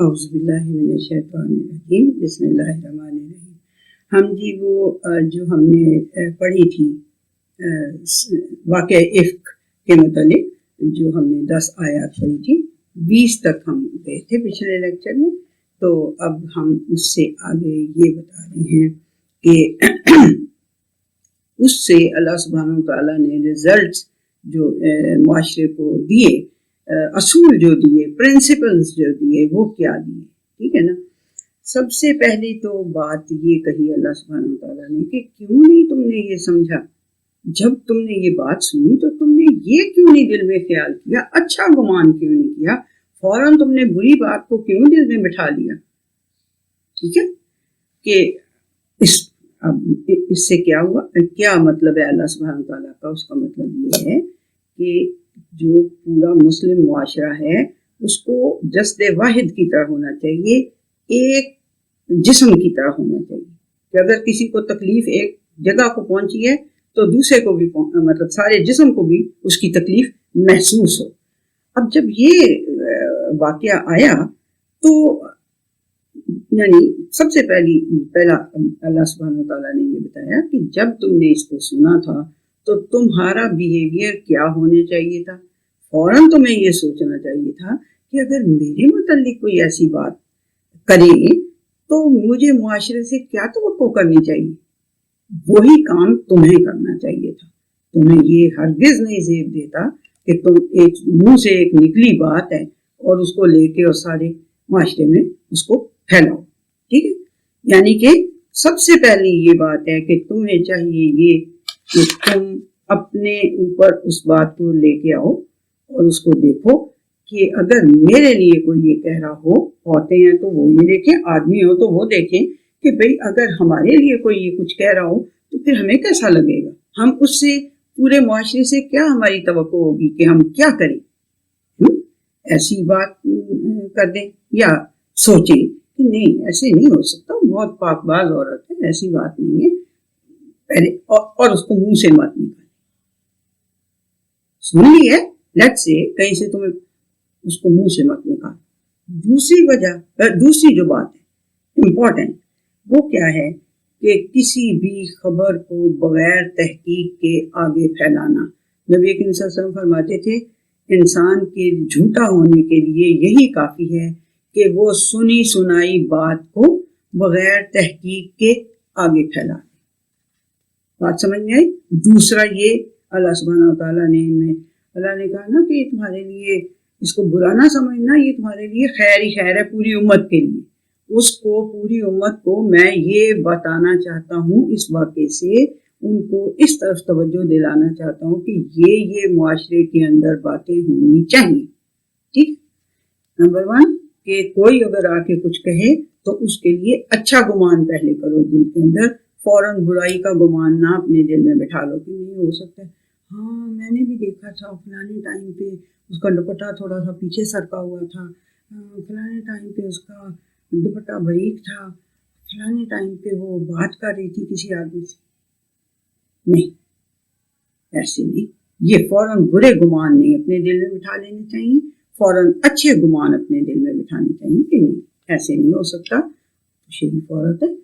اعوذ باللہ من الشیطان الرجیم، بسم اللہ الرحمن الرحیم۔ ہم جی وہ جو ہم نے پڑھی تھی واقعہ افک کے متعلق، جو ہم نے 10 آیات پڑھی تھی، 20 تک ہم گئے تھے پچھلے لیکچر میں۔ تو اب ہم اس سے آگے یہ بتا رہے ہیں کہ اس سے اللہ سبحانہ وتعالیٰ نے رزلٹس جو معاشرے کو دیے، اصول جو دیے، پرنسپلز جو دیے، وہ کیا دیے، ٹھیک ہے نا۔ سب سے پہلی تو بات یہ کہی اللہ سبحانہ وتعالیٰ نے کہ کیوں نہیں تم نے یہ سمجھا، جب تم نے یہ بات سنی تو تم نے یہ کیوں نہیں دل میں خیال کیا، اچھا گمان کیوں نہیں کیا، فوراً تم نے بری بات کو کیوں دل میں بٹھا لیا، ٹھیک ہے۔ کہ اس سے کیا ہوا، کیا مطلب ہے اللہ سبحانہ وتعالیٰ کا؟ اس کا مطلب یہ ہے کہ جو پورا مسلم معاشرہ ہے اس کو جسد واحد کی طرح ہونا چاہیے، ایک جسم کی طرح ہونا چاہیے، کہ اگر کسی کو تکلیف ایک جگہ کو پہنچی ہے تو دوسرے کو بھی مطلب سارے جسم کو بھی اس کی تکلیف محسوس ہو۔ اب جب یہ واقعہ آیا تو یعنی سب سے پہلا اللہ سبحانہ وتعالیٰ نے یہ بتایا کہ جب تم نے اس کو سنا تھا تو تمہارا بیہیویئر کیا ہونے چاہیے تھا۔ فوراً تمہیں یہ سوچنا چاہیے تھا کہ اگر میرے متعلق کوئی ایسی بات کرے تو مجھے معاشرے سے کیا توقع کرنی چاہیے، وہی کام تمہیں کرنا چاہیے تھا۔ تمہیں یہ ہرگز نہیں زیب دیتا کہ تم ایک منہ سے ایک نکلی بات ہے اور اس کو لے کے اور سارے معاشرے میں اس کو پھیلاؤ، ٹھیک ہے۔ یعنی کہ سب سے پہلی یہ بات ہے کہ تمہیں چاہیے یہ کہ تم اپنے اوپر اس بات کو لے کے آؤ اور اس کو دیکھو کہ اگر میرے لیے کوئی یہ کہہ رہا ہو، عورتیں ہیں تو وہ یہ دیکھیں، آدمی ہو تو وہ دیکھیں کہ بھئی اگر ہمارے لیے کوئی یہ کچھ کہہ رہا ہو تو پھر ہمیں کیسا لگے گا، ہم اس سے پورے معاشرے سے کیا ہماری توقع ہوگی کہ ہم کیا کریں، ایسی بات کر دیں یا سوچیں کہ نہیں ایسے نہیں ہو سکتا، بہت پاک باز عورت ہے، ایسی بات نہیں ہے، پہلے اور اس کو منہ سے مت نکالیں۔ سن لی ہے، لیٹ سے کہیں سے تمہیں اس کو منہ سے مت نکال۔ دوسری جو بات ہے امپورٹنٹ، وہ کیا ہے کہ کسی بھی خبر کو بغیر تحقیق کے آگے پھیلانا۔ نبی کریم صلی اللہ علیہ وسلم فرماتے تھے انسان کے جھوٹا ہونے کے لیے یہی کافی ہے کہ وہ سنی سنائی بات کو بغیر تحقیق کے آگے پھیلا دے۔ بات سمجھ میں آئی؟ دوسرا یہ اللہ سبحانہ وتعالیٰ نے اللہ نے کہا نا کہ یہ تمہارے لیے اس کو برا نہ سمجھنا، یہ تمہارے لیے خیر ہی خیر ہے پوری امت کے لیے۔ اس کو پوری امت کو میں یہ بتانا چاہتا ہوں، اس واقعے سے ان کو اس طرف توجہ دلانا چاہتا ہوں کہ یہ معاشرے کے اندر باتیں ہونی چاہیے، ٹھیک۔ نمبر 1 کہ کوئی اگر آ کے کچھ کہے تو اس کے لیے اچھا گمان پہلے کرو دل کے اندر، فوراً برائی کا گمان نہ اپنے دل میں بٹھا لو کہ نہیں ہو سکتا ہے، ہاں میں نے بھی دیکھا تھا فلانے ٹائم پہ اس کا دوپٹہ تھوڑا سا پیچھے سرکا ہوا تھا، فلانے ٹائم پہ اس کا دوپٹہ باریک تھا، فلانے ٹائم پہ وہ بات کر رہی تھی کسی آدمی سے۔ نہیں، ایسے نہیں، یہ فوراً برے گمان نہیں اپنے دل میں بٹھا لینے چاہیے، فوراً اچھے گمان اپنے دل میں بٹھانے چاہیے کہ نہیں ایسے نہیں ہو سکتا، شریف عورت ہے،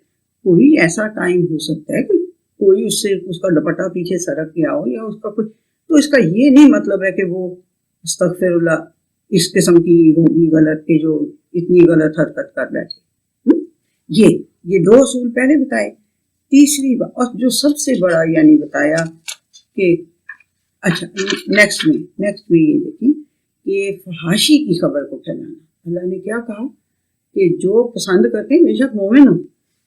کوئی ایسا ٹائم ہو سکتا ہے کہ کوئی اس سے اس کا دوپٹہ پیچھے سرک گیا ہو یا اس کا کچھ، تو اس کا یہ نہیں مطلب ہے کہ وہ استغفر اللہ اس قسم کی ہوگی غلط کہ جو اتنی غلط حرکت کر بیٹھے۔ یہ 2 اصول پہلے بتائے۔ تیسری بات اور جو سب سے بڑا یعنی بتایا کہ اچھا نیکسٹ میں یہ دیکھیں کہ فحاشی کی خبر کو پھیلانا۔ اللہ نے کیا کہا کہ جو پسند کرتے ہیں بے شک مومن ہوں،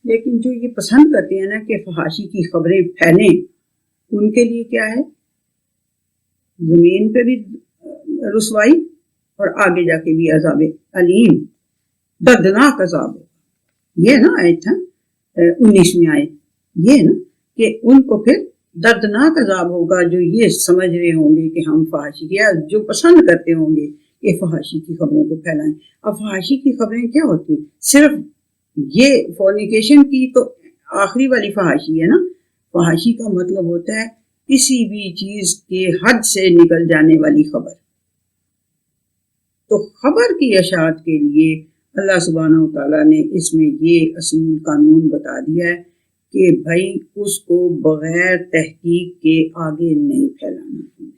لیکن جو یہ پسند کرتے ہیں نا کہ فحاشی کی خبریں پھیلیں، ان کے لیے کیا ہے، زمین پہ بھی رسوائی اور آگے جا کے بھی عذاب علیم، دردناک عذاب ہوگا۔ یہ نا آیت تھا 19 آیت، یہ نا کہ ان کو پھر دردناک عذاب ہوگا جو یہ سمجھ رہے ہوں گے کہ ہم فحاشی یا جو پسند کرتے ہوں گے کہ فحاشی کی خبروں کو پھیلائیں۔ اب فحاشی کی خبریں کیا ہوتی ہیں؟ صرف یہ فورنیکیشن کی تو آخری والی فحاشی ہے نا۔ فحاشی کا مطلب ہوتا ہے کسی بھی چیز کے حد سے نکل جانے والی خبر۔ تو خبر کی اشاعت کے لیے اللہ سبحانہ و تعالیٰ نے اس میں یہ اصول قانون بتا دیا ہے کہ بھائی اس کو بغیر تحقیق کے آگے نہیں پھیلانا تمہیں،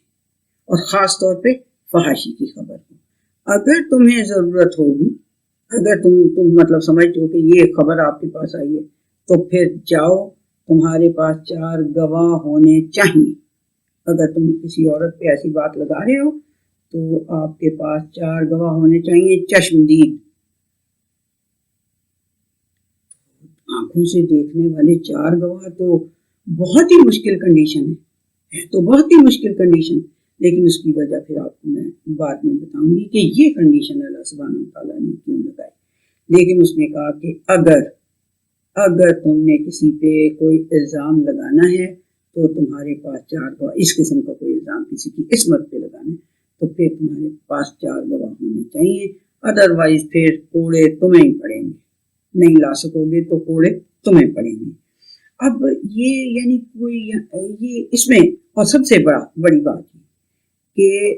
اور خاص طور پہ فحاشی کی خبر کو۔ اگر تمہیں ضرورت ہوگی، اگر تم مطلب سمجھتے ہو کہ یہ خبر آپ کے پاس آئی ہے، تو پھر جاؤ، تمہارے پاس 4 گواہ ہونے چاہیے۔ اگر تم کسی عورت پہ ایسی بات لگا رہے ہو تو آپ کے پاس 4 گواہ ہونے چاہیے، چشمدید، آنکھوں سے دیکھنے والے 4 گواہ تو بہت ہی مشکل کنڈیشن ہے تو بہت ہی مشکل کنڈیشن، لیکن اس کی وجہ پھر آپ کو میں بعد میں بتاؤں گی کہ یہ کنڈیشن اللہ سبحانہ و تعالیٰ نے کیوں لگائی۔ لیکن اس نے کہا کہ اگر تم نے کسی پہ کوئی الزام لگانا ہے تو تمہارے پاس 4 گواہ، اس قسم کا کوئی الزام کسی کی عصمت پہ لگانا ہے تو پھر تمہارے پاس 4 گواہ ہونے چاہیے، ادروائز پھر کوڑے تمہیں ہی پڑیں گے، نہیں لا سکو گے تو کوڑے تمہیں پڑیں گے۔ اب یہ یعنی کوئی یہ اس میں اور سب سے بڑی بات ہے کہ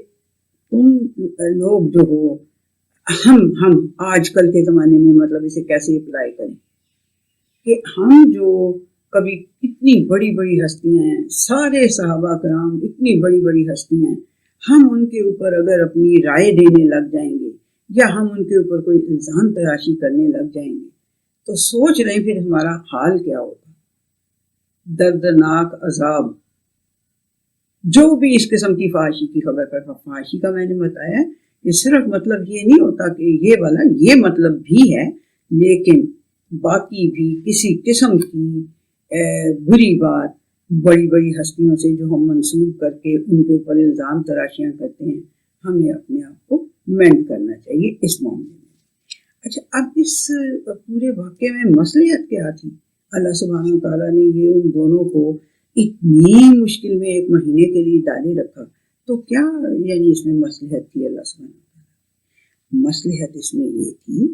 تم لوگ جو ہو، ہم آج کل کے زمانے میں مطلب اسے کیسے اپلائی کریں کہ ہم جو کبھی کتنی بڑی بڑی ہستیاں ہیں، سارے صحابہ کرام اتنی بڑی بڑی ہستیاں ہیں، ہم ان کے اوپر اگر اپنی رائے دینے لگ جائیں گے یا ہم ان کے اوپر کوئی الزام تراشی کرنے لگ جائیں گے تو سوچ رہے ہیں پھر ہمارا حال کیا ہوگا۔ دردناک عذاب جو بھی اس قسم کی فحاشی کی خبر پر، فحاشی کا میں نے بتایا کہ صرف مطلب یہ نہیں ہوتا کہ یہ والا، یہ مطلب بھی ہے، لیکن باقی بھی کسی قسم کی بری بات بڑی بڑی ہستیوں سے جو ہم منسوب کر کے ان کے اوپر الزام تراشیاں کرتے ہیں، ہمیں اپنے آپ کو مینڈ کرنا چاہیے اس معاملے میں۔ اچھا، اب اس پورے واقعے میں مصلحت کیا تھی؟ اللہ سبحانہ و تعالیٰ نے یہ ان دونوں کو اتنی مشکل میں 1 مہینے کے لیے ڈالے رکھا، تو کیا یعنی اس میں مصلحت تھی اللہ سبحانہ و تعالیٰ؟ مصلحت اس میں یہ تھی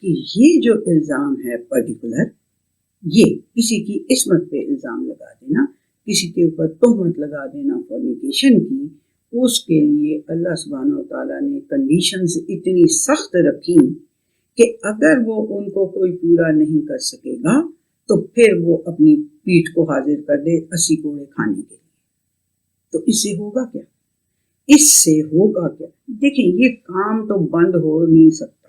کہ یہ جو الزام ہے پرٹیکولر، یہ کسی کی عصمت پہ الزام لگا دینا، کسی کے اوپر تہمت لگا دینا فورنیکیشن کی، اس کے لیے اللہ سبحانہ و تعالیٰ نے کنڈیشنز اتنی سخت رکھی کہ اگر وہ ان کو کوئی پورا نہیں کر سکے گا تو پھر وہ اپنی پیٹھ کو حاضر کر دے 80 کوڑے کھانے کے لیے۔ تو اس سے ہوگا کیا؟ اس سے ہوگا کیا؟ دیکھیں، یہ کام تو بند ہو نہیں سکتا،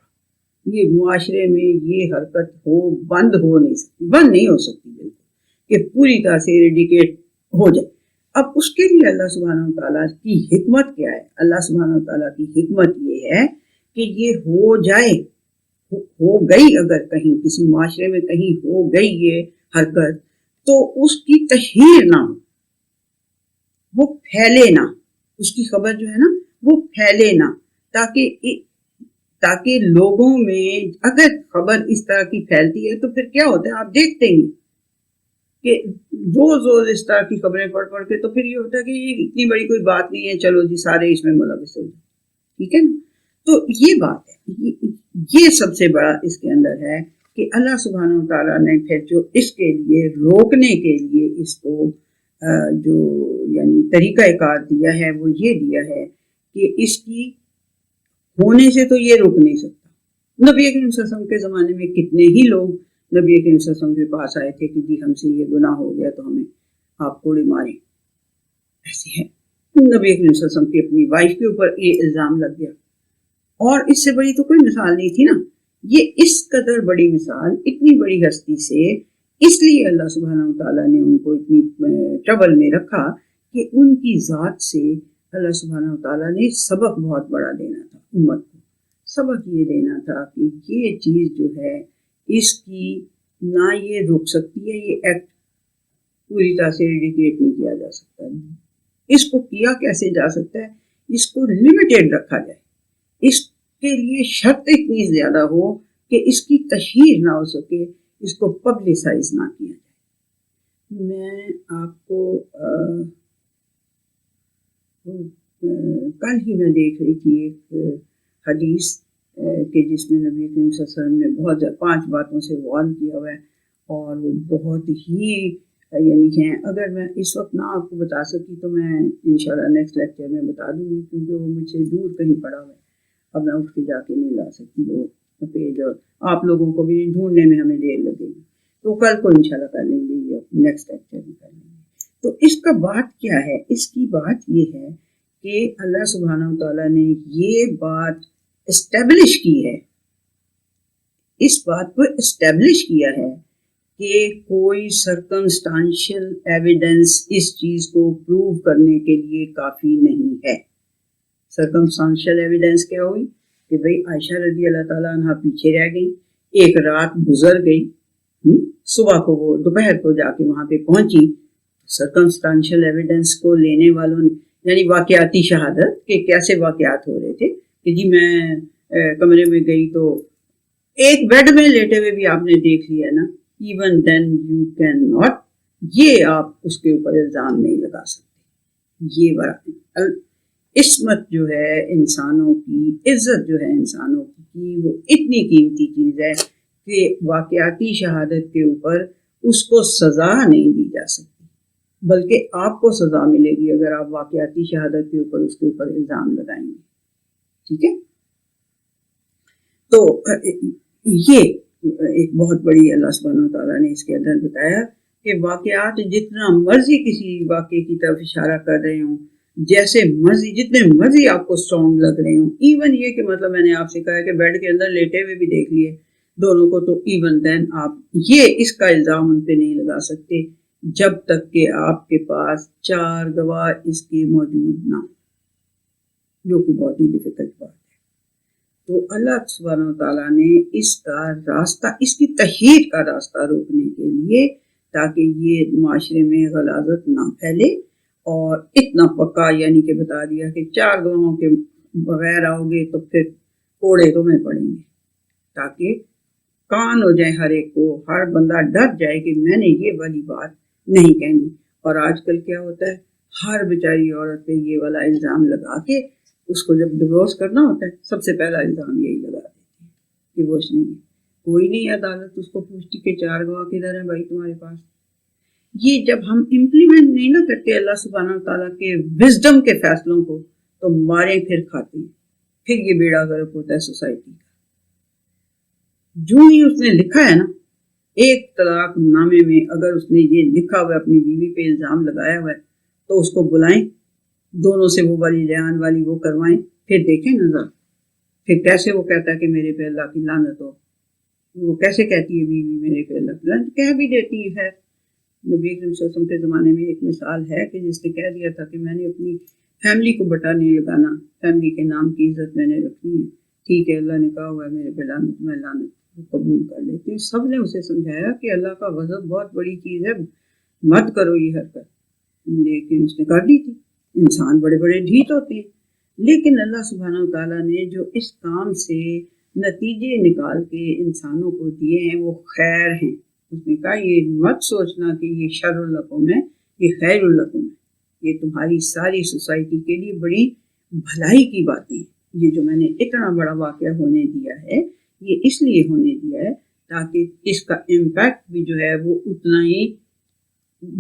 یہ معاشرے میں یہ حرکت بند ہو نہیں سکتی، بند نہیں ہو سکتی بالکل، کہ پوری طرح سے ایریڈیکیٹ ہو جائے۔ اب اس کے لیے اللہ سبحانہ و تعالیٰ کی حکمت کیا ہے؟ اللہ سبحانہ و تعالیٰ کی حکمت یہ ہے کہ یہ ہو جائے، ہو گئی، اگر کہیں کسی معاشرے میں کہیں ہو گئی یہ حرکت تو اس کی تشہیر نہ ہو، وہ پھیلے نہ، اس کی خبر جو ہے نا وہ پھیلے نہ، تاکہ لوگوں میں اگر خبر اس طرح کی پھیلتی ہے تو پھر کیا ہوتا ہے، آپ دیکھتے ہیں کہ روز اس طرح کی خبریں پڑھ کے تو پھر یہ ہوتا ہے کہ یہ اتنی بڑی کوئی بات نہیں ہے، چلو جی سارے اس میں ملوث ہو جائیں، ٹھیک ہے نا۔ تو یہ بات ہے، یہ سب سے بڑا اس کے اندر ہے کہ اللہ سبحانہ و تعالیٰ نے پھر جو اس کے لیے روکنے کے لیے اس کو جو یعنی طریقہ کار دیا ہے وہ یہ دیا ہے کہ اس کی ہونے سے تو یہ رک نہیں سکتا۔ نبی کریم صلی اللہ علیہ وسلم کے زمانے میں کتنے ہی لوگ نبی کریم صلی اللہ علیہ وسلم کے پاس آئے تھے کہ جی ہم سے یہ گناہ ہو گیا تو ہمیں آپ کوڑے ماریں، ایسے ہے۔ نبی کریم صلی اللہ علیہ وسلم کی اپنی وائف کے اوپر یہ الزام لگ گیا، اور اس سے بڑی تو کوئی مثال نہیں تھی نا۔ یہ اس قدر بڑی مثال اتنی بڑی ہستی سے اس لیے اللہ سبحانہ و تعالیٰ نے ان کو اتنی ٹربل میں رکھا کہ ان کی ذات سے اللہ سبحانہ و تعالیٰ نے سبق بہت بڑا دینا تھا امت کو۔ سبق یہ دینا تھا کہ یہ چیز جو ہے اس کی نہ یہ رک سکتی ہے، یہ ایکٹ پوری طرح سے ایڈیکیٹ نہیں کیا جا سکتا، اس کو کیا کیسے جا سکتا ہے، اس کو لمیٹیڈ رکھا جائے، اس کے لیے شرط اتنی زیادہ ہو کہ اس کی تشہیر نہ ہو سکے، اس کو پبلسائز نہ کیا جائے۔ میں آپ کو کل ہی میں دیکھ رہی تھی ایک حدیث کہ جس میں نبی کریم صلی اللہ علیہ وسلم نے بہت 5 باتوں سے وارن کیا ہوا ہے، اور وہ بہت ہی یعنی ہیں، اگر میں اس وقت نہ آپ کو بتا سکی تو میں انشاءاللہ نیکسٹ لیکچر میں بتا دوں گی، کیونکہ وہ مجھ سے دور کہیں پڑا ہوا ہے، اب میں اٹھ کے جا کے نہیں لا سکتی، وہ پیج، اور آپ لوگوں کو بھی ڈھونڈنے میں ہمیں دیر لگے گی، تو کل کو انشاءاللہ کر لیں گے، یا نیکسٹ لیکچر میں کر لیں گے۔ تو اس کا بات کیا ہے؟ اس کی بات یہ ہے کہ اللہ سبحانہ وتعالیٰ نے یہ بات اسٹیبلش کی ہے، اس بات کو اسٹیبلش کیا ہے کہ کوئی سرکمسٹانشل ایویڈنس اس چیز کو پروو کرنے کے لیے کافی نہیں ہے۔ سرکمسٹانشل ایویڈنس کیا ہوئی کہ بھئی عائشہ رضی اللہ تعالیٰ عنہ پیچھے رہ گئی، ایک رات گزر گئی، صبح کو وہ دوپہر کو جا کے وہاں پہ پہنچی۔ سرکمسٹانشل ایویڈنس کو لینے والوں نے، یعنی واقعاتی شہادت کہ کیسے واقعات ہو رہے تھے، کہ جی میں کمرے میں گئی تو ایک بیڈ میں لیٹے ہوئے بھی آپ نے دیکھ لیا نا، even then you can not, یہ آپ اس کے اوپر الزام نہیں لگا سکتے۔ یہ بڑا عصمت جو ہے انسانوں کی، عزت جو ہے انسانوں کی، وہ اتنی قیمتی چیز ہے کہ واقعاتی شہادت کے اوپر اس کو سزا نہیں دی جا سکتی، بلکہ آپ کو سزا ملے گی اگر آپ واقعاتی شہادت کے اوپر اس کے اوپر الزام لگائیں گے۔ ٹھیک ہے، تو یہ ایک بہت بڑی اللہ سبحانہ وتعالیٰ نے اس کے اندر بتایا کہ واقعات جتنا مرضی کسی واقعے کی طرف اشارہ کر رہے ہوں، جیسے مرضی، جتنے مرضی آپ کو اسٹرانگ لگ رہے ہوں، ایون یہ کہ مطلب میں نے آپ سے کہا کہ بیڈ کے اندر لیٹے ہوئے بھی دیکھ لیے دونوں کو، تو ایون دین آپ یہ اس کا الزام ان پہ نہیں لگا سکتے جب تک کہ آپ کے پاس 4 گواہ اس کے موجود نہ ہو، جو کہ بہت ہی ڈیفیکلٹ بات ہے۔ تو اللہ سبحانہ وتعالیٰ نے اس کا راستہ، اس کی تحقیق کا راستہ روکنے کے لیے، تاکہ یہ معاشرے میں غلاظت نہ پھیلے، اور اتنا پکا یعنی کہ بتا دیا کہ 4 گواہوں کے بغیر آؤ گے تو پھر کوڑے تمہیں پڑیں گے، تاکہ کان ہو جائے ہر ایک کو، ہر بندہ ڈر جائے کہ میں نے یہ والی بات نہیں کہنی۔ اور آج کل کیا ہوتا ہے، ہر بیچاری عورت پہ یہ والا الزام لگا کے اس کو جب ڈیورس کرنا ہوتا ہے سب سے پہلا الزام یہی لگا دیتی ہے کہ ڈیورس نہیں ہے، کوئی نہیں، عدالت اس کو پوچھتی کہ 4 گواہ کدھر ہیں بھائی تمہارے پاس۔ یہ جب ہم امپلیمنٹ نہیں نہ کرتے اللہ سبحانہ وتعالیٰ کے وزڈم کے فیصلوں کو، تو مارے پھر کھاتے ہیں، پھر یہ بیڑا غرق ہوتا ہے سوسائٹی کا۔ جو ہی اس نے لکھا ہے نا، ایک طلاق نامے میں اگر اس نے یہ لکھا ہوا ہے، اپنی بیوی پہ الزام لگایا ہوا ہے، تو اس کو بلائیں، دونوں سے وہ والی لعان والی وہ کروائیں، پھر دیکھیں نظر، پھر کیسے وہ کہتا ہے کہ میرے پہ اللہ کی لعنت ہو۔ وہ کیسے کہتی ہے بیوی میرے پہ اللہ کی لعنت؟ کہہ بھی دیتی ہے۔ نبی اکرم صلی اللہ علیہ وسلم کے زمانے میں ایک مثال ہے کہ جس نے کہہ دیا تھا کہ میں نے اپنی فیملی کو بٹا نہیں لگانا، فیملی کے نام کی عزت میں نے رکھنی ہے، ٹھیک ہے اللہ نے کہا ہوا ہے میرے پہ لعنت، میں لعنت قبول کر لیتی ہوں۔ سب نے اسے سمجھایا کہ اللہ کا غضب بہت بڑی چیز ہے، مت کرو یہ حرکت، لیکن اس نے کر دی تھی۔ انسان بڑے بڑے ڈھیٹ ہوتے ہیں، لیکن اللہ سبحانہ وتعالیٰ نے جو اس کام سے نتیجے نکال کے انسانوں کو دیے ہیں وہ خیر ہیں۔ اس نے کہا یہ مت سوچنا کہ یہ شر لکم ہے، یہ خیر لکم ہے، یہ تمہاری ساری سوسائٹی کے لیے بڑی بھلائی کی باتیں ہیں۔ یہ جو میں نے اتنا بڑا واقعہ ہونے دیا ہے، یہ اس لیے ہونے دیا ہے تاکہ اس کا امپیکٹ بھی جو ہے وہ اتنا ہی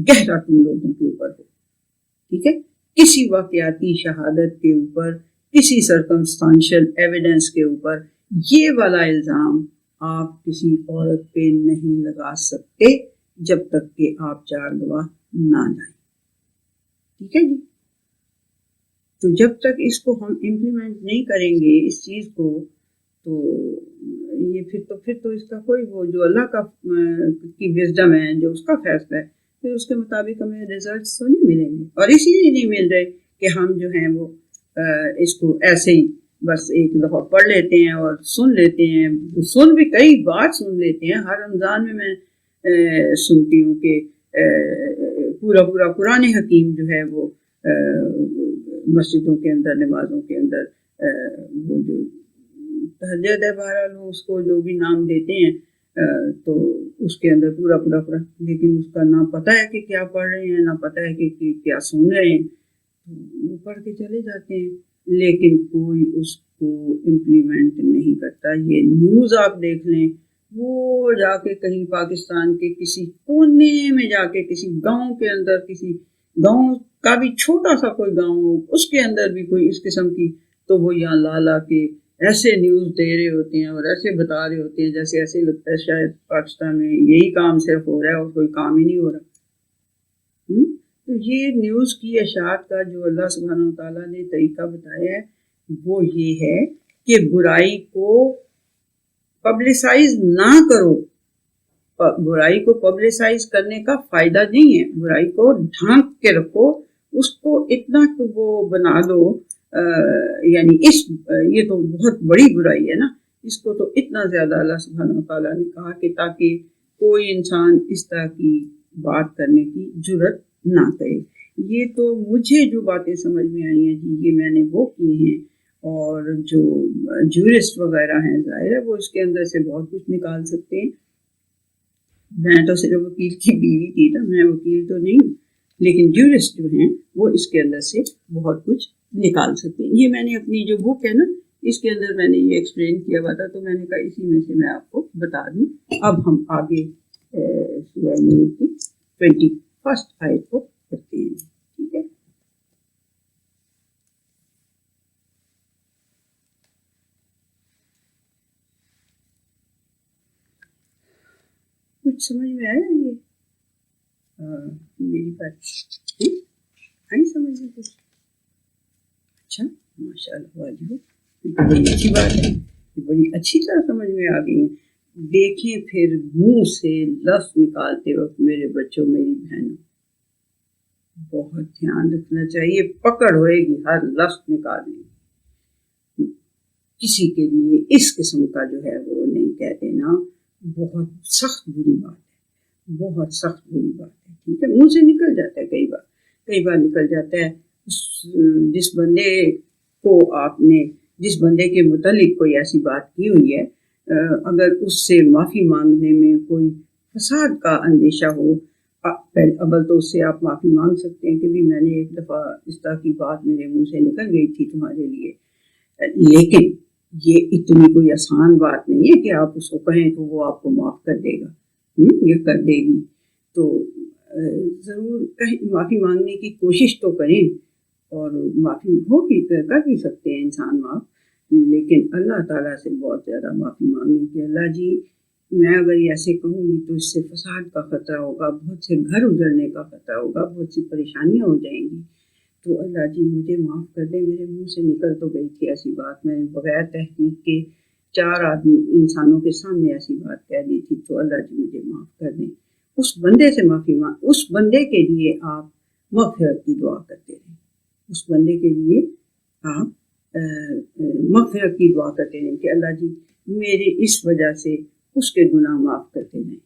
گہرا تم لوگوں کے اوپر ہو۔ ٹھیک ہے، کسی واقعاتی شہادت کے اوپر، کسی سرکمسٹانشل ایویڈنس کے اوپر یہ والا الزام آپ کسی عورت پہ نہیں لگا سکتے جب تک کہ آپ 4 گواہ نہ لائیں۔ ٹھیک ہے جی، تو جب تک اس کو ہم امپلیمنٹ نہیں کریں گے اس چیز کو، تو یہ پھر تو اس کا کوئی وہ جو اللہ کا کی وزڈم ہے، جو اس کا فیصلہ ہے، پھر اس کے مطابق ہمیں ریزلٹس تو نہیں ملیں گے۔ اور اسی لیے نہیں مل رہے کہ ہم جو ہیں وہ اس کو ایسے ہی بس ایک دفعہ پڑھ لیتے ہیں اور سن لیتے ہیں، سن بھی کئی بار سن لیتے ہیں۔ ہر رمضان میں سنتی ہوں کہ پورا قرآن حکیم جو ہے وہ مسجدوں کے اندر، نمازوں کے اندر، وہ جو تہجد ہے بہرحال اس کو جو بھی نام دیتے ہیں، تو اس کے اندر پورا لیکن اس کا نہ پتہ ہے کہ کیا پڑھ رہے ہیں، نہ پتہ ہے کہ کیا سن رہے ہیں، وہ پڑھ کے چلے جاتے ہیں، لیکن کوئی اس کو امپلیمنٹ نہیں کرتا۔ یہ نیوز آپ دیکھ لیں، وہ جا کے کہیں پاکستان کے کسی کونے میں جا کے کسی گاؤں کے اندر، کسی گاؤں کا بھی چھوٹا سا کوئی گاؤں ہو، اس کے اندر بھی کوئی اس قسم کی، تو وہ یہاں لا کے ایسے نیوز دے رہے ہوتے ہیں اور ایسے بتا رہے ہوتے ہیں جیسے ایسے لگتا ہے شاید پاکستان میں یہی کام صرف ہو رہا ہے اور کوئی کام ہی نہیں ہو رہا۔ تو یہ نیوز کی اشاعت کا جو اللہ سبحانہ وتعالیٰ نے طریقہ بتایا ہے وہ یہ ہے کہ برائی کو پبلسائز نہ کرو۔ برائی کو پبلسائز کرنے کا فائدہ نہیں ہے، برائی کو ڈھانک کے رکھو، اس کو اتنا کہ وہ بنا دو، یعنی یہ تو بہت بڑی برائی ہے نا، اس کو تو اتنا زیادہ اللہ سبحانہ وتعالیٰ نے کہا کہ تاکہ کوئی انسان اس طرح کی بات کرنے کی جرت نہ کرے۔ یہ تو مجھے جو باتیں سمجھ میں آئی ہیں جی یہ میں نے وہ کی ہیں، اور جو جورسٹ وغیرہ ہیں ظاہر ہے وہ اس کے اندر سے بہت کچھ نکال سکتے ہیں۔ میں تو صرف وکیل کی بیوی تھی نا، میں وکیل تو نہیں، لیکن جورسٹ جو ہیں وہ اس کے اندر سے بہت کچھ نکال سکتے ہیں۔ یہ میں نے اپنی جو بک ہے نا اس کے اندر میں نے یہ ایکسپلین کیا ہوا تھا، تو میں نے کہا اسی میں سے میں آپ کو بتا دوں۔ اب ہم آگے سورہ نور کی 21 آیت کو پڑھتے ہیں، ٹھیک ہے۔ کچھ سمجھ میں آیا یہ میری بات آئی سمجھ میں کچھ؟ اچھا ماشاء اللہ، واجب، یہ تو بڑی اچھی بات ہے، یہ بڑی اچھی طرح سمجھ میں آ گئی۔ دیکھیں پھر منہ سے لفظ نکالتے وقت میرے بچوں میری بہنوں بہت دھیان رکھنا چاہیے، پکڑ ہوئے گی ہر لفظ نکالنے۔ کسی کے لیے اس قسم کا جو ہے وہ نہیں کہتے نا، بہت سخت بری بات ہے، بہت سخت بری بات ہے، ٹھیک ہے۔ منہ سے نکل جاتا ہے، کئی بار نکل جاتا ہے۔ جس بندے کو آپ نے، جس بندے کے متعلق کوئی ایسی بات کی ہوئی ہے، اگر اس سے معافی مانگنے میں کوئی فساد کا اندیشہ ہو، اول تو اس سے آپ معافی مانگ سکتے ہیں کہ بھی میں نے ایک دفعہ اس طرح کی بات میرے منہ سے نکل گئی تھی تمہارے لیے، لیکن یہ اتنی کوئی آسان بات نہیں ہے کہ آپ اس کو کہیں تو وہ آپ کو معاف کر دے گا، یہ کر دے گی۔ تو ضرور کہیں معافی مانگنے کی کوشش تو کریں، اور معافی ہو بھی کر بھی سکتے ہیں انسان معاف، لیکن اللہ تعالیٰ سے بہت زیادہ معافی مانگنے کہ اللہ جی میں اگر یہ ایسے کہوں گی تو اس سے فساد کا خطرہ ہوگا، بہت سے گھر اجڑنے کا خطرہ ہوگا، بہت سی پریشانیاں ہو جائیں گی، تو اللہ جی مجھے معاف کر دیں، میرے منہ سے نکل تو گئی تھی ایسی بات، میں نے بغیر تحقیق کے 4 انسانوں کے سامنے ایسی بات کہہ دی تھی، تو اللہ جی مجھے معاف کر دیں۔ اس بندے سے معافی مانگ، اس بندے کے لیے آپ مغفرت کی دعا کرتے رہیں، اس بندے کے لیے آپ مغفرت کی دعا کرتے رہیں کہ اللہ جی میرے اس وجہ سے اس کے گناہ معاف کرتے رہیں،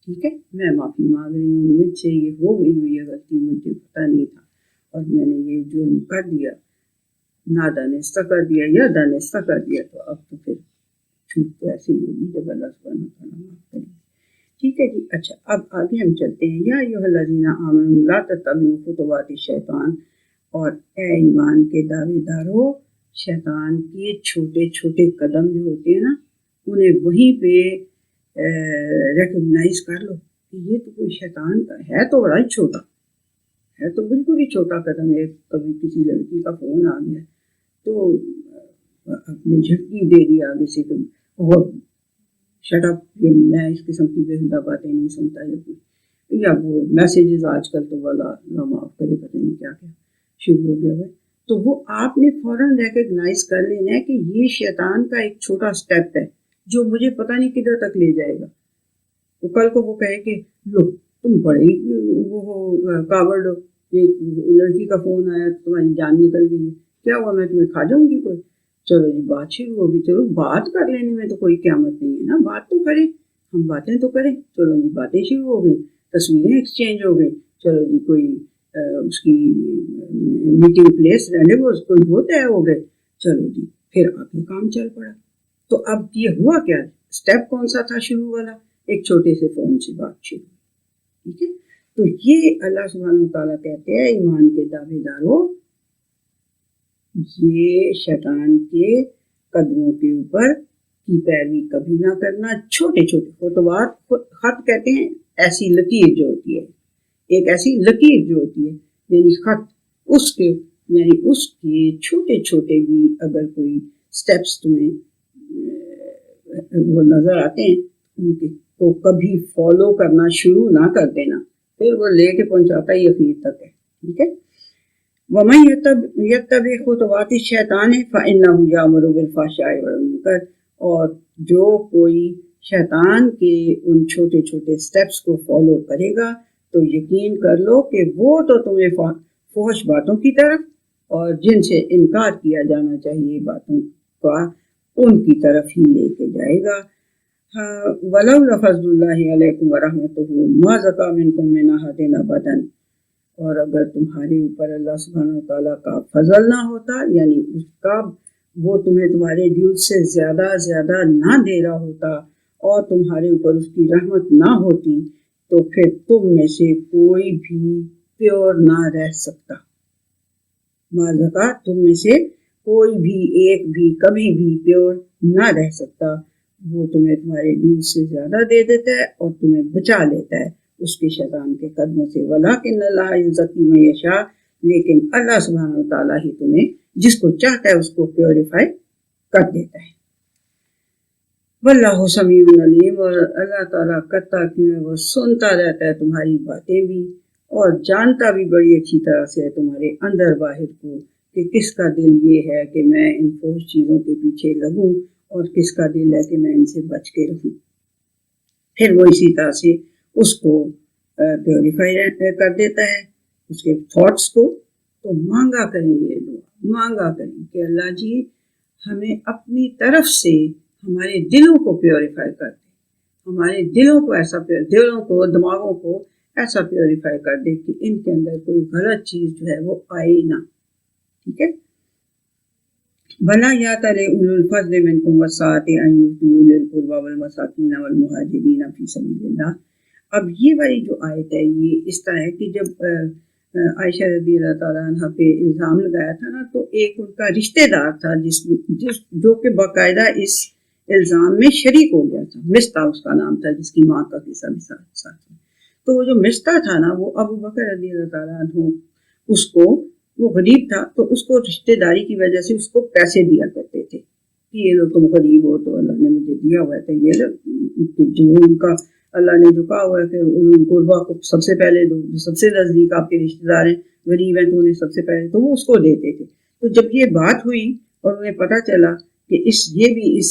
ٹھیک ہے، میں معافی مانگ رہی ہوں، مجھ سے یہ ہو گئی ہوئی ہے غلطی، مجھے پتہ نہیں تھا اور میں نے یہ جرم کر دیا، نادانستہ کر دیا یا دانستہ کر دیا، تو اب تو پھر چھوٹ تو ایسی ہوگی جب اللہ سبحانہ وتعالیٰ معاف کرے، ٹھیک ہے جی۔ اچھا اب آگے ہم چلتے ہیں۔ یا ایھا الذین آمنوا لا تتبعوا خطوات الشیطان، اور اے ایمان کے دعوے دارو، شیطان کے چھوٹے چھوٹے قدم جو ہوتے ہیں نا انہیں وہیں پہ ریکگنائز کر لو کہ یہ تو کوئی شیطان کا ہے، تو بڑا ہی چھوٹا ہے، تو بالکل ہی چھوٹا قدم ہے۔ کبھی کسی لڑکی کا فون آ گیا تو اپنے جھٹکی دے دی آگے سے کہ اور شٹ اپ، میں اس قسم کی بےہودہ باتیں نہیں سنتا، یا وہ میسیجز آج کل تو والا معاف کرے پتہ نہیں کیا کیا شروع ہو گیا ہے، تو وہ آپ نے فوراً ریکگنائز کر لینا ہے کہ یہ شیطان کا ایک چھوٹا سٹیپ ہے جو مجھے پتہ نہیں کدھر تک لے جائے گا۔ وہ کل کو وہ کہے کہ لو تم بڑے وہ کاورڈ ہو، ایک لڑکی کا فون آیا تو تمہاری جان نکل گئی ہے، کیا ہوا میں تمہیں کھا جاؤں گی کوئی؟ چلو جی بات شروع ہوگی، چلو بات کر لینے میں تو کوئی قیامت نہیں ہے نا، بات تو کریں، ہم باتیں تو کریں، چلو جی باتیں شروع ہو گئی، تصویریں ایکسچینج ہو گئی، چلو جی کوئی اس کی میٹنگ پلیس رینڈیوز کوئی وہ طے ہو گئے، چلو جی پھر آگے کام چل پڑا۔ تو اب یہ ہوا کیا، سٹیپ کون سا تھا شروع والا؟ ایک چھوٹے سے فون سے بات شروع، ٹھیک ہے۔ تو یہ اللہ سبحانہ وتعالیٰ کہتے ہیں ایمان کے دعوے داروں، یہ شیطان کے قدموں کے اوپر کی پیروی کبھی نہ کرنا۔ چھوٹے چھوٹے خطوات، خط کہتے ہیں ایسی لکیر جو ہوتی ہے، ایک ایسی لکیر جو ہوتی ہے، یعنی خط، اس کے چھوٹے چھوٹے بھی اگر کوئی سٹیپس تمہیں وہ نظر آتے ہیں، ان کو کبھی فالو کرنا شروع نہ کر دینا، پھر وہ لے کے پہنچاتا ہی اخیر تک ہے. ٹھیک ہے. وَمَن يَتَّبِعْ خُطُوَاتِ الشَّيْطَانِ فَإِنَّهُ يَأْمُرُ بِالْفَحْشَاءِ وَالْمُنكَرِ، اور جو کوئی شیطان کے ان چھوٹے چھوٹے سٹیپس کو فالو کرے گا تو یقین کر لو کہ وہ تو تمہیں فحش باتوں کی طرف اور جن سے انکار کیا جانا چاہیے باتوں کا ان کی طرف ہی لے کے جائے گا. وَلَوْلَا فَضْلُ اللَّهِ عَلَيْكُمْ وَرَحْمَتُهُ مَا زَكَىٰ مِنكُم مِّنْ أَحَدٍ أَبَدًا، اور اگر تمہارے اوپر اللہ سبحانہ وتعالیٰ کا فضل نہ ہوتا، یعنی اس کا وہ تمہیں تمہارے ڈیوز سے زیادہ نہ دے رہا ہوتا اور تمہارے اوپر اس کی رحمت نہ ہوتی تو پھر تم میں سے کوئی بھی پیور نہ رہ سکتا. مازکا، تم میں سے کوئی بھی ایک بھی کبھی بھی پیور نہ رہ سکتا. وہ تمہیں تمہارے ڈیوز سے زیادہ دے دیتا ہے اور تمہیں بچا لیتا ہے اس کے شیطان کے قدموں سے. وَلَٰكِنَّ اللَّهَ يُزَكِّي مَن يَشَاءُ، لیکن اللہ سبحانہ وتعالیٰ ہی تمہیں جس کو چاہتا ہے اس کو پیوریفائی کر دیتا ہے. واللہ سمیع علیم، اور اللہ تعالیٰ کرتا کیوں ہے، وہ سنتا رہتا ہے تمہاری باتیں بھی اور جانتا بھی بڑی اچھی طرح سے ہے تمہارے اندر باہر کو کہ کس کا دل یہ ہے کہ میں ان فحش چیزوں کے پیچھے لگوں اور کس کا دل ہے کہ میں ان سے بچ کے رہوں. پھر وہ اسی طرح سے اس کو پیوریفائی کر دیتا ہے اس کے تھاٹس کو. تو مانگا کریں یہ دعا، مانگا کریں کہ اللہ جی ہمیں اپنی طرف سے ہمارے دلوں کو پیوریفائی کر دے، ہمارے دلوں کو ایسا دماغوں کو ایسا پیوریفائی کر دے کہ ان کے اندر کوئی غلط چیز جو ہے وہ آئے نہ. ٹھیک ہے. وَلَا يَأْتَلِ أُولُو الْفَضْلِ مِنْكُمْ وَالسَّعَةِ أَنْ يُؤْتُوا أُولِي الْقُرْبَىٰ وَالْمَسَاكِينَ وَالْمُهَاجِرِينَ فِي سَبِيلِ اللَّهِ. اب یہ والی جو آیت ہے یہ اس طرح ہے کہ جب عائشہ رضی اللہ تعالیٰ عنہ پہ الزام لگایا تھا نا، تو ایک ان کا رشتہ دار تھا جو کہ باقاعدہ اس الزام میں شریک ہو گیا تھا. مستہ اس کا نام تھا، جس کی ماں کا قصہ بھی ساتھ. تو وہ جو مستہ تھا نا، وہ ابو بکر رضی اللہ تعالیٰ عنہ اس کو، وہ غریب تھا تو اس کو رشتہ داری کی وجہ سے اس کو پیسے دیا کرتے تھے کہ یہ لو تم غریب ہو تو اللہ نے مجھے دیا ہوا ہے، تو یہ لو جو ان کا اللہ نے جو کہا ہوا ہے کہ ان قربا کو سب سے پہلے دو، جو سب سے نزدیک آپ کے رشتہ دار ہیں غریب ہیں تو انہیں سب سے پہلے، تو وہ اس کو دیتے تھے. تو جب یہ بات ہوئی اور انہیں پتہ چلا کہ یہ بھی اس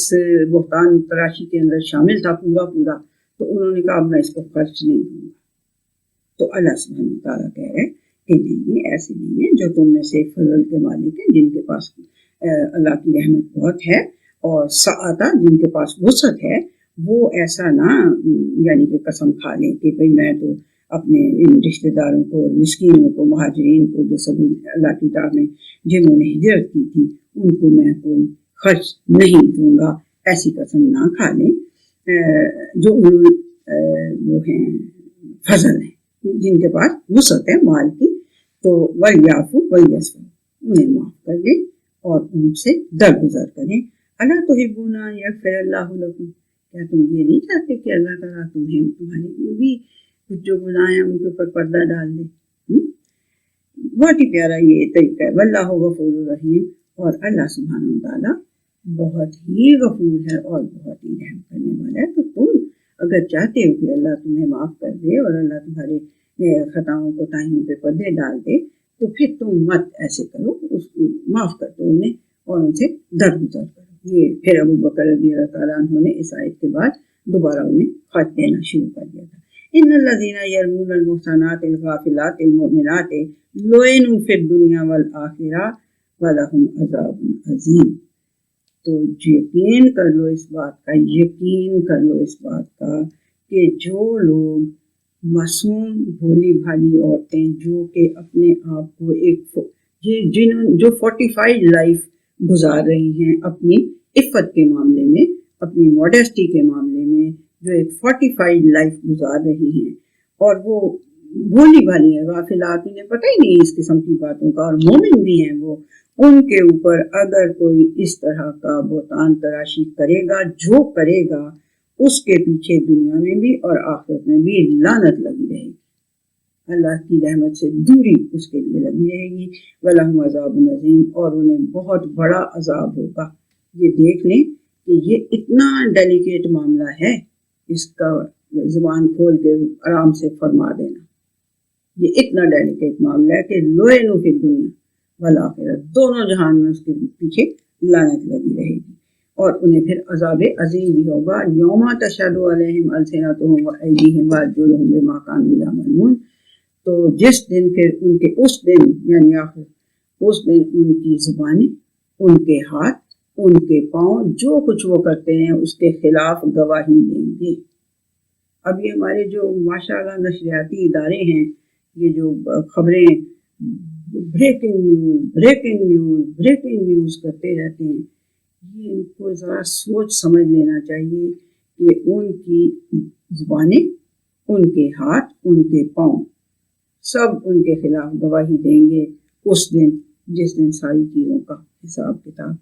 بہتان تراشی کے اندر شامل تھا پورا، تو انہوں نے کہا اب میں اس کو خرچ نہیں دوں گا. تو اللہ سبحانہ وتعالیٰ کہہ رہے کہ نہیں، ایسے نہیں ہے. جو تم میں سے فضل کے مالک ہیں، جن کے پاس اللہ کی رحمت بہت ہے، اور سعادہ جن کے پاس وسعت ہے، وہ ایسا نہ یعنی کہ قسم کھا لیں کہ بھئی میں تو اپنے ان رشتہ داروں کو اور مسکینوں کو، مہاجرین کو، جو سبھی اللہ کی راہ میں جنہوں نے ہجرت کی تھی، ان کو میں کوئی خرچ نہیں دوں گا. ایسی قسم نہ کھا لیں. جو وہ ہیں فضل ہیں، جن کے پاس وسعت ہے مال کی، تو وَلْيَعْفُوا وَلْيَصْفَحُوا، انہیں معاف کر دیں اور ان سے درگزر کریں. اَلَا تُحِبُّونَ أَن يَغْفِرَ اللَّهُ لَكُمْ، کیا تم یہ نہیں چاہتے کہ اللہ تعالیٰ تمہیں تمہارے لیے بھی کچھ جو گناہ ہیں ان کے اوپر پردہ ڈال دے؟ بہت ہی پیارا یہ طریقہ ہے. وَاللَّهُ غَفُورٌ رَحِيمٌ، اور اللہ سبحانہ وتعالیٰ بہت ہی غفور ہے اور بہت ہی رحم کرنے والا ہے. تو تم اگر چاہتے ہو کہ اللہ تمہیں معاف کر دے اور اللہ تمہارے خطاؤں کو تاہیوں پہ پردے ڈال دے، تو پھر تم مت ایسے کرو، اس کو معاف کر دو انہیں اور ان سے درگزر کرو. یہ پھر ابو بکر رضی اللہ تعالیٰ عنہ نے اس آیت کے بعد دوبارہ انہیں خرچ دینا شروع کر دیا تھا. ان الذین یرمون المحصنات الغافلات المؤمنات لعنوا فی الدنیا والآخرہ ولہم عذاب عظیم. تو یقین کر لو اس بات کا کہ جو لوگ معصوم بھولی بھالی عورتیں جو کہ اپنے آپ کو جو 45 لائف گزار رہی ہیں اپنی عفت کے معاملے میں، اپنی موڈیسٹی کے معاملے میں، جو ایک 45 لائف گزار رہی ہیں اور وہ بھولی بھالی ہیں، غافلات، انہیں پتہ ہی نہیں اس قسم کی باتوں کا، اور مومن بھی ہیں وہ، ان کے اوپر اگر کوئی اس طرح کا بہتان تراشی کرے گا، جو کرے گا اس کے پیچھے دنیا میں بھی اور آخرت میں بھی لعنت لگی رہے گی. اللہ کی رحمت سے دوری اس کے لیے لگی رہے گی. وَلَهُمْ عَذَابٌ عَظِيمٌ، اور انہیں بہت بڑا عذاب ہوگا. یہ دیکھ لیں کہ یہ اتنا ڈیلیکیٹ معاملہ ہے، اس کا زبان کھول کے آرام سے فرما دینا، یہ اتنا ڈیلیکیٹ معاملہ ہے کہ لوئنو فی دنیا والآخرت، دونوں جہان میں اس کے پیچھے لعنت لگی رہے گی، اور انہیں پھر عذاب عظیم بھی ہوگا۔ یوم تشہد علیہم السنتہم وایدیہم وارجلہم بما کانوا یعملون، تو جس دن پھر ان کے اس دن یعنی آخر اس دن ان کی زبانیں، ان کے ہاتھ، ان کے پاؤں جو کچھ وہ کرتے ہیں اس کے خلاف گواہی دیں گے۔ اب یہ ہمارے جو ماشاءاللہ نشریاتی ادارے ہیں، یہ جو خبریں بریکنگ نیوز کرتے رہتے ہیں، یہ ان کو ذرا سوچ سمجھ لینا چاہیے کہ ان کی زبانیں، ان کے ہاتھ، ان کے پاؤں سب ان کے خلاف گواہی دیں گے اس دن جس دن ساری چیزوں کا حساب کتاب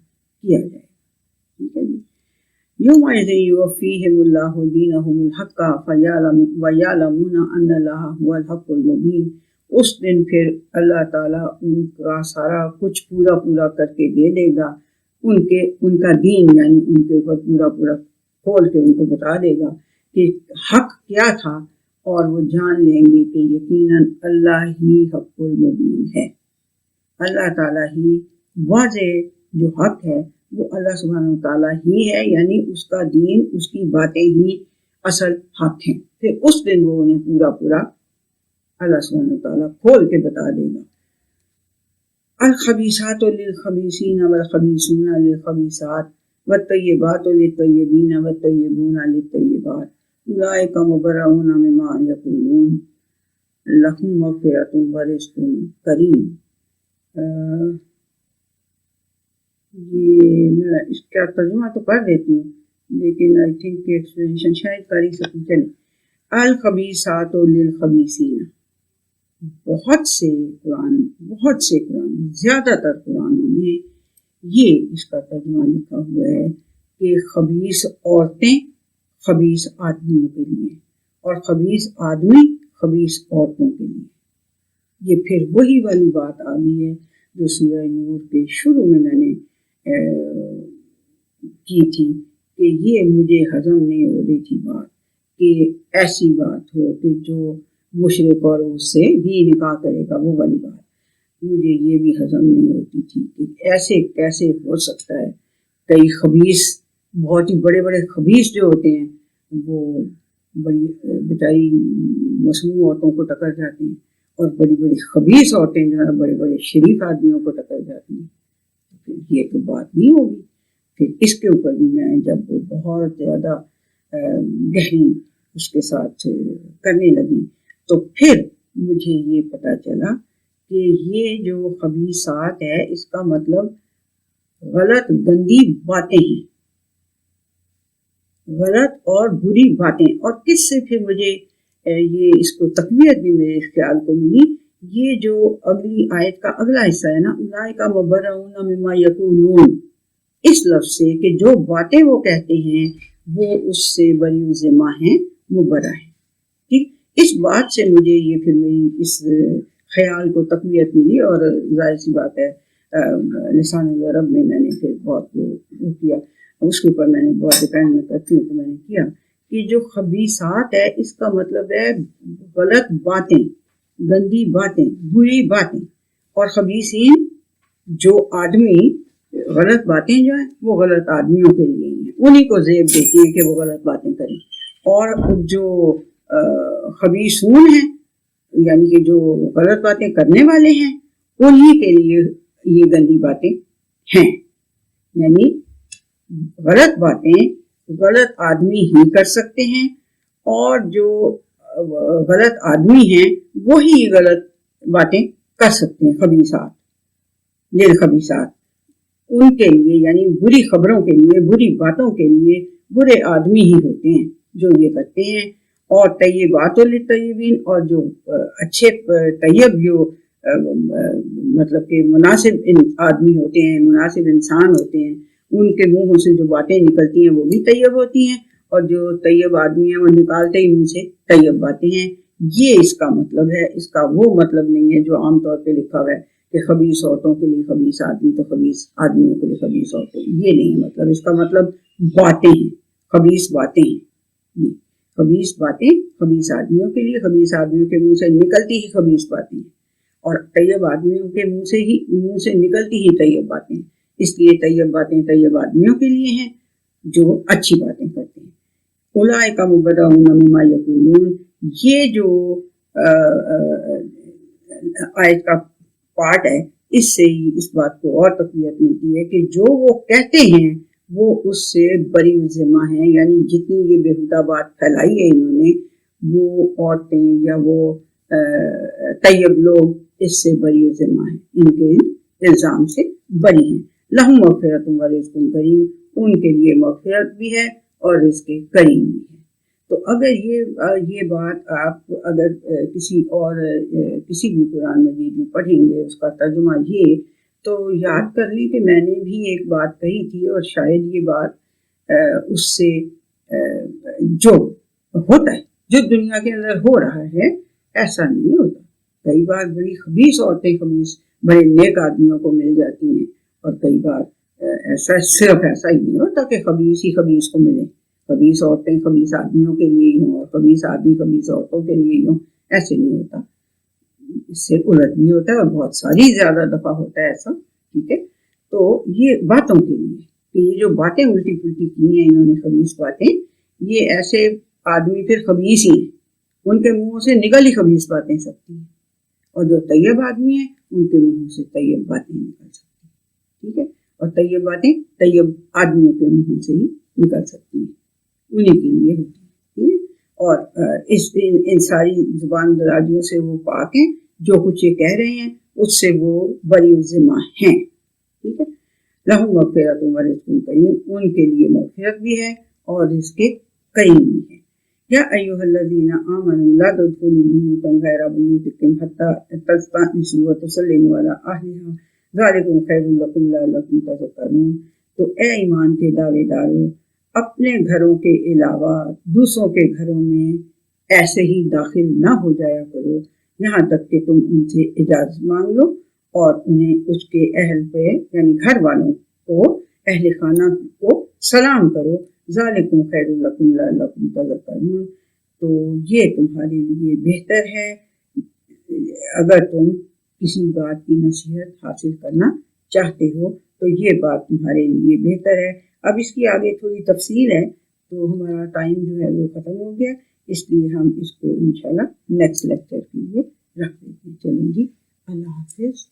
کیا جائے گا۔ ٹھیک ہے جی۔ یومئذ یوفیہم اللہ دینہم الحق ویعلمون ان اللہ هو الحق المبین، اس دن پھر اللہ تعالیٰ ان کا سارا کچھ پورا کر کے دے دے گا، ان کا دین یعنی ان کے اوپر پورا کھول کے ان کو بتا دے گا کہ حق کیا تھا، اور وہ جان لیں گے کہ یقیناً اللہ ہی حق المبین ہے، اللہ تعالیٰ ہی واضح جو حق ہے وہ اللہ سبحانہ وتعالیٰ ہی ہے، یعنی اس کا دین، اس کی باتیں ہی اصل حق ہیں۔ پھر اس دن وہ انہیں پورا اللہ سبحانہ وتعالیٰ کھول کے بتا دے گا۔ الخبیثات للخبیثین والخبیثون للخبیثات والطیبات للطیبین والطیبون للطیبات اولئک مبرؤون مما یقولون لہم مغفرۃ ورزق کریم۔ یہ میں اس کا ترجمہ تو کر دیتی ہوں، لیکن آئی تھنک کہ ایکسپلینیشن شاید کر ہی سکوں۔ چلیں، الخبیثات للخبیثین، بہت سے قرآن زیادہ تر قرآنوں میں یہ اس کا ترجمہ لکھا ہوا ہے کہ خبیث عورتیں خبیث آدمیوں کے لیے، اور خبیث آدمی خبیث عورتوں کے لیے۔ یہ پھر وہی والی بات آ گئی ہے جو سورہ نور کے شروع میں نے کی تھی کہ یہ مجھے ہضم نہیں ہو رہی تھی بات، کہ ایسی بات ہو کہ جو مشرک اور اس سے ہی نکاح کرے گا، وہ والی بات مجھے یہ بھی ہضم نہیں ہوتی تھی کہ ایسے کیسے ہو سکتا ہے۔ کئی خبیث، بہت ہی بڑے خبیث جو ہوتے ہیں وہ بڑی بیچاری مسلم عورتوں کو ٹکر جاتی ہیں، اور بڑی خبیث عورتیں جو ہے بڑے شریف آدمیوں کو ٹکر جاتی ہیں، پھر یہ تو بات نہیں ہوگی۔ پھر اس کے اوپر بھی میں جب بہت زیادہ گہری اس کے ساتھ کرنے لگی تو پھر مجھے یہ پتہ چلا کہ یہ جو خبیثات ہے اس کا مطلب غلط گندی باتیں ہیں، غلط اور بری باتیں۔ اور کس سے پھر مجھے یہ اس کو تقویت بھی میرے خیال کو ملی، یہ جو اگلی آیت کا اگلا حصہ ہے نا، اولئک مبرؤون مما یقولون، اس لفظ سے کہ جو باتیں وہ کہتے ہیں وہ اس سے بری ذمہ ہیں، مبرہ ہیں۔ ٹھیک، اس بات سے مجھے یہ پھر میری اس خیال کو تقویت ملی، اور ظاہر سی بات ہے لسان العرب میں نے پھر بہت وہ کیا، اس کے اوپر میں نے بہت ڈپینڈ میں کرتی ہوں، تو میں نے کیا کہ جو خبیثات ہے اس کا مطلب ہے غلط باتیں، گندی باتیں، بری باتیں، اور خبیثین جو آدمی، غلط باتیں جو ہیں وہ غلط آدمیوں کے لیے ہیں، انہی کو زیب دیتی ہیں کہ وہ غلط باتیں کریں، اور جو خبیثون ہیں یعنی کہ جو غلط باتیں کرنے والے ہیں انہی کے لیے یہ گندی باتیں ہیں۔ یعنی غلط باتیں غلط آدمی ہی کر سکتے ہیں، اور جو غلط آدمی ہیں وہی غلط باتیں کر سکتے ہیں۔ خبیثات للخبیثات، ان کے لیے یعنی بری خبروں کے لیے، بری باتوں کے لیے برے آدمی ہی ہوتے ہیں جو یہ کرتے ہیں۔ اور طیبات للطیبین، اور جو اچھے طیب جو مطلب کہ مناسب آدمی ہوتے ہیں، مناسب انسان ہوتے ہیں، ان کے منہ سے جو باتیں نکلتی ہیں وہ بھی طیب ہوتی ہیں، اور جو طیب آدمی ہیں وہ نکالتے ہی منہ سے طیب باتیں ہیں۔ یہ اس کا مطلب ہے، اس کا وہ مطلب نہیں ہے جو عام طور پہ لکھا ہوا ہے کہ خبیث عورتوں کے لیے خبیث آدمی تو خبیث آدمیوں کے لیے خبیث عورتیں، یہ نہیں ہے مطلب، اس کا مطلب باتیں ہیں، خبیث باتیں ہیں، خبیث باتیں خبیث آدمیوں کے لیے، خبیث آدمیوں کے منہ سے نکلتی ہی خبیث باتیں ہیں، اور طیب آدمیوں کے منہ سے نکلتی ہی طیب باتیں ہیں، اس لیے طیب باتیں طیب آدمیوں کے لیے ہیں جو اچھی باتیں کرتے ہیں۔ اولئک مبرؤون مما یقولون، یہ جو آیت کا پارٹ ہے، اس سے ہی اس بات کو اور تقویت ملتی ہے کہ جو وہ کہتے ہیں وہ اس سے بری ذمہ ہیں، یعنی جتنی یہ بےہودہ بات پھیلائی ہے انہوں نے، وہ عورتیں یا وہ طیب لوگ اس سے بری ذمہ ہیں، ان کے الزام سے بری ہیں۔ لہم مغفرۃ و رزق کریم، ان کے لیے مغفرت بھی ہے اور رزق کریم بھی ہے۔ تو اگر یہ بات آپ اگر کسی بھی قرآن مجید میں پڑھیں گے، اس کا ترجمہ یہ تو یاد کر لیں کہ میں نے بھی ایک بات کہی تھی، اور شاید یہ بات اس سے جو ہوتا ہے، جو دنیا کے اندر ہو رہا ہے، ایسا نہیں ہوتا۔ کئی بار بڑی خبیث عورتیں خبیث بڑے نیک آدمیوں کو مل جاتی ہیں، اور کئی بار صرف ایسا ہی نہیں ہوتا کہ خبیث ہی خبیث کو ملے، خبیث عورتیں خبیث آدمیوں کے لیے ہی ہوں اور خبیث آدمی خبیث عورتوں کے لیے ہی ہوں، ایسے نہیں ہوتا، اس سے الٹ بھی ہوتا ہے، اور بہت ساری زیادہ دفعہ ہوتا ہے ایسا، ٹھیک ہے۔ تو یہ باتوں کے لیے کہ یہ جو باتیں الٹی پلٹی کی ہیں انہوں نے، خبیث باتیں، یہ ایسے آدمی پھر خبیث ہی ہیں، ان کے منہوں سے نکل ہی خبیث باتیں سکتی ہیں، اور جو طیب آدمی ہیں ان کے منہوں سے طیب باتیں نکل سکتی ہیں، ٹھیک ہے، اور طیب باتیں طیب آدمیوں کے منہوں سے ہی نکل سکتی ہیں، انہیں کے لیے ہوتی ہے، اور ان ساری زبان درازیوں سے وہ پاک ہیں، جو کچھ یہ کہہ رہے ہیں اس سے وہ بری الذمہ ہیں، ٹھیک ہے۔ لہم مغفرۃ و رزق کریم، ان کے لیے مغفرت بھی ہے اور رزق کریم بھی ہے۔ یا ایھا الذین آمنوا لا تدخلوا بیوتا غیر بیوتکم حتی تستأنسوا وتسلموا علی اہلھا ذلکم خیر لکم لعلکم تذکرون۔ تو اے ایمان کے دعوے دارو، اپنے گھروں کے علاوہ دوسروں کے گھروں میں ایسے ہی داخل نہ ہو جایا کرو یہاں تک کہ تم ان سے اجازت مانگ لو، اور انہیں اس کے اہل پہ یعنی گھر والوں کو، اہل خانہ کو سلام کرو، ذالکم خیر لکم لعلکم تذکرون، تو یہ تمہارے لیے بہتر ہے اگر تم کسی بات کی نصیحت حاصل کرنا چاہتے ہو، تو یہ بات تمہارے لیے بہتر ہے۔ اب اس کی آگے تھوڑی تفصیل ہے، تو ہمارا ٹائم جو ہے وہ ختم ہو گیا، اس لیے ہم اس کو انشاءاللہ نیکسٹ لیکچر کے لیے رکھ دیتے ہیں۔ چلیں جی، اللہ حافظ۔